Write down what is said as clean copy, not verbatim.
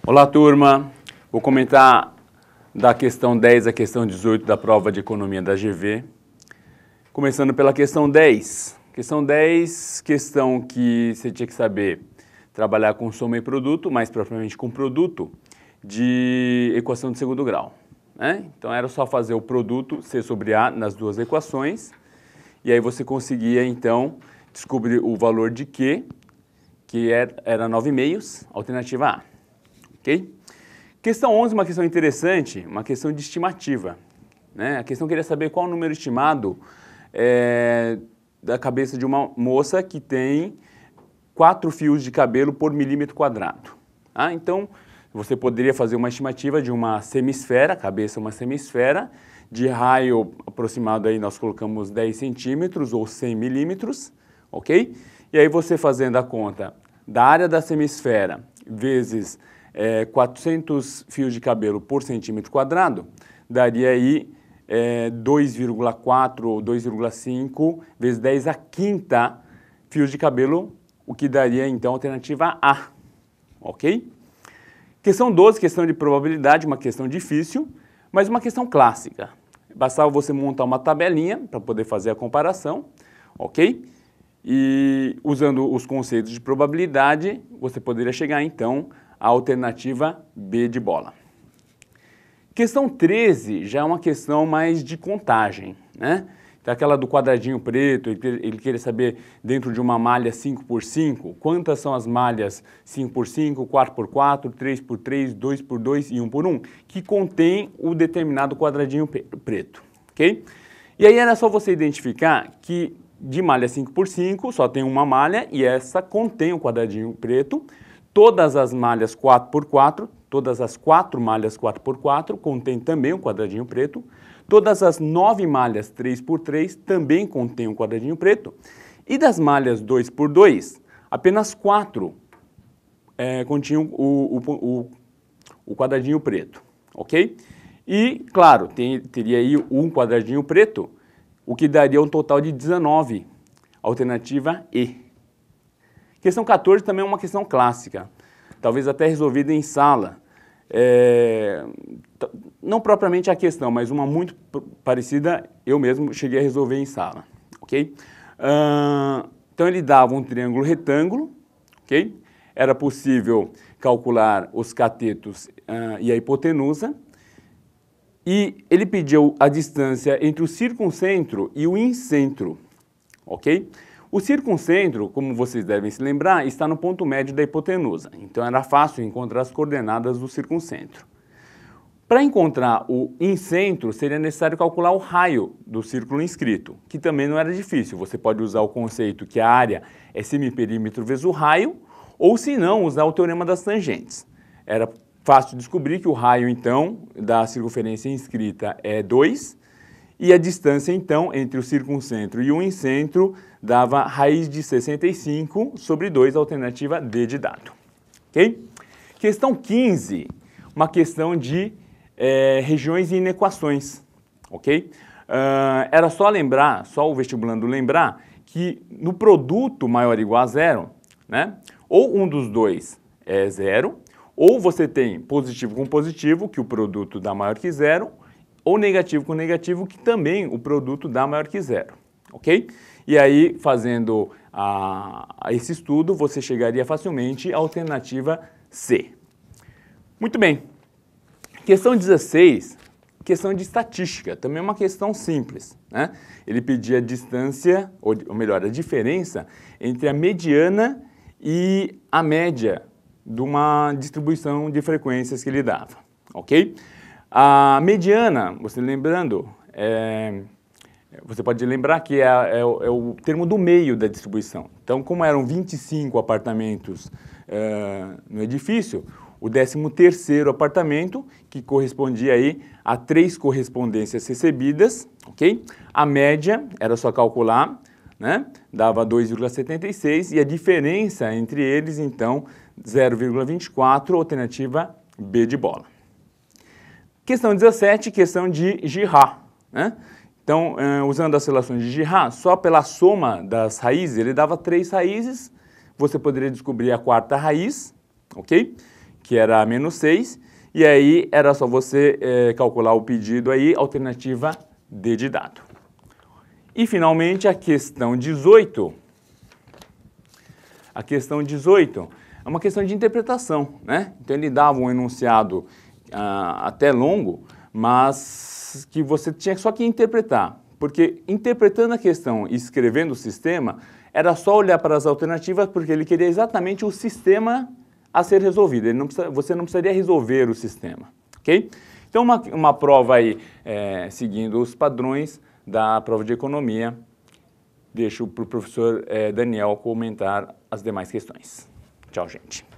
Olá, turma. Vou comentar da questão 10 à questão 18 da prova de economia da GV. Começando pela questão 10. Questão 10, questão que você tinha que saber trabalhar com soma e produto, mais propriamente com produto de equação de segundo grau, né? Então era só fazer o produto C sobre A nas duas equações e aí você conseguia então descobrir o valor de Q, que era 9/2, alternativa A. Ok? Questão 11, uma questão interessante, uma questão de estimativa, né? A questão queria saber qual o número estimado da cabeça de uma moça que tem 4 fios de cabelo por milímetro quadrado. Tá? Então, você poderia fazer uma estimativa de uma semisfera, cabeça uma semisfera, de raio aproximado aí nós colocamos 10 centímetros ou 100 milímetros, ok? E aí você fazendo a conta da área da semisfera vezes 400 fios de cabelo por centímetro quadrado, daria aí 2,4 ou 2,5 vezes 10 à quinta fios de cabelo, o que daria então a alternativa A, ok? Questão 12, questão de probabilidade, uma questão difícil, mas uma questão clássica. Bastava você montar uma tabelinha para poder fazer a comparação, ok? E usando os conceitos de probabilidade, você poderia chegar então à alternativa B de bola. Questão 13 já é uma questão mais de contagem, né? Então, aquela do quadradinho preto, ele queria saber dentro de uma malha 5x5, quantas são as malhas 5x5, 4x4, 3x3, 2x2 e 1x1, que contém o determinado quadradinho preto, ok? E aí era só você identificar que de malha 5x5 só tem uma malha e essa contém o quadradinho preto. Todas as malhas 4x4, todas as 4 malhas 4x4 contém também um quadradinho preto. Todas as 9 malhas 3x3 também contêm um quadradinho preto. E das malhas 2x2, apenas 4 continham o quadradinho preto, ok? E, claro, teria aí um quadradinho preto, o que daria um total de 19, alternativa E. Questão 14 também é uma questão clássica, talvez até resolvida em sala. Não propriamente a questão, mas uma muito parecida, eu mesmo cheguei a resolver em sala, ok? Então ele dava um triângulo retângulo, ok? Era possível calcular os catetos e a hipotenusa, e ele pediu a distância entre o circuncentro e o incentro, ok? O circuncentro, como vocês devem se lembrar, está no ponto médio da hipotenusa, então era fácil encontrar as coordenadas do circuncentro. Para encontrar o incentro, seria necessário calcular o raio do círculo inscrito, que também não era difícil. Você pode usar o conceito que a área é semiperímetro vezes o raio, ou se não, usar o teorema das tangentes. Era fácil descobrir que o raio, então, da circunferência inscrita é 2, e a distância, então, entre o circuncentro e o incentro dava raiz de 65 sobre 2, alternativa D de dado. Ok? Questão 15, uma questão de regiões e inequações. Ok? Era só lembrar, só o vestibulando lembrar, que no produto maior ou igual a zero, né, ou um dos dois é zero, ou você tem positivo com positivo, que o produto dá maior que zero, ou negativo com negativo, que também o produto dá maior que zero, ok? E aí, fazendo esse estudo, você chegaria facilmente à alternativa C. Muito bem. Questão 16, questão de estatística, também é uma questão simples, né? Ele pedia a distância, ou melhor, a diferença entre a mediana e a média de uma distribuição de frequências que ele dava, ok? A mediana, você lembrando, você pode lembrar que é o termo do meio da distribuição. Então, como eram 25 apartamentos no edifício, o 13º apartamento, que correspondia aí a 3 correspondências recebidas, ok? A média, era só calcular, né? Dava 2,76 e a diferença entre eles, então, 0,24, alternativa B de bola. Questão 17, questão de Girard, né? Então, usando as relações de Girard, só pela soma das raízes, ele dava 3 raízes, você poderia descobrir a 4ª raiz, ok? que era menos 6, e aí era só você calcular o pedido aí, alternativa D de dado. E finalmente a questão 18. A questão 18 é uma questão de interpretação, né? Então ele dava um enunciado até longo, mas que você tinha só que interpretar. Porque interpretando a questão e escrevendo o sistema, era só olhar para as alternativas, porque ele queria exatamente o sistema a ser resolvido. Você não precisaria resolver o sistema, ok? Então uma prova aí, seguindo os padrões da prova de economia. Deixo para o professor Daniel comentar as demais questões. Tchau, gente.